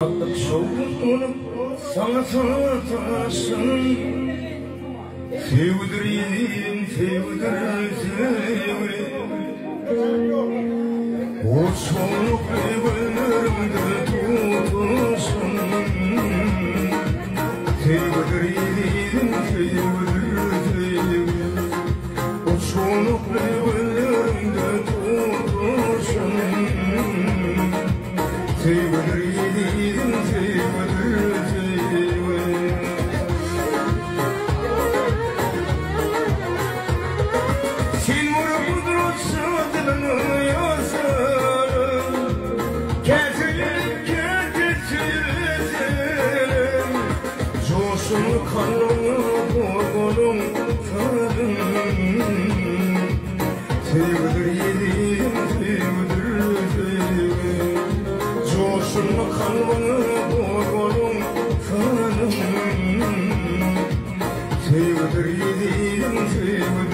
Şovunu sana sataşın, sevdirin, o çoluk evlerimde tutuşun, sevdirin, o çoluk evlerimde tutuşun, sevdirin. Kanımı boğulum tanıdım, sevdir yedim, sevdir. Coşunma kanımı boğulum tanıdım, sevdir yedim, sevdir.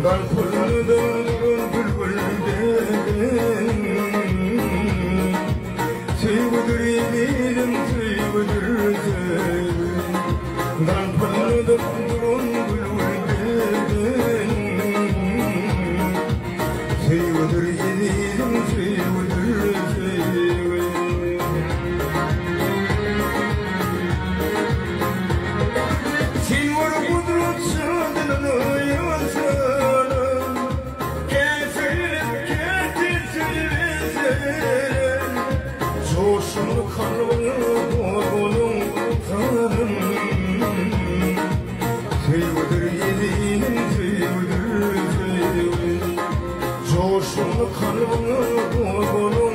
Ben fırladım bülbülden, sevdir yedim, sevdir. Ben fırladım bülbülden, sevdir yedim, sevdir. Sen var kudret sandığını coşunu kanımı boğulum tanıdım, sevdir yedim, sevdir. Coşunu kanımı boğulum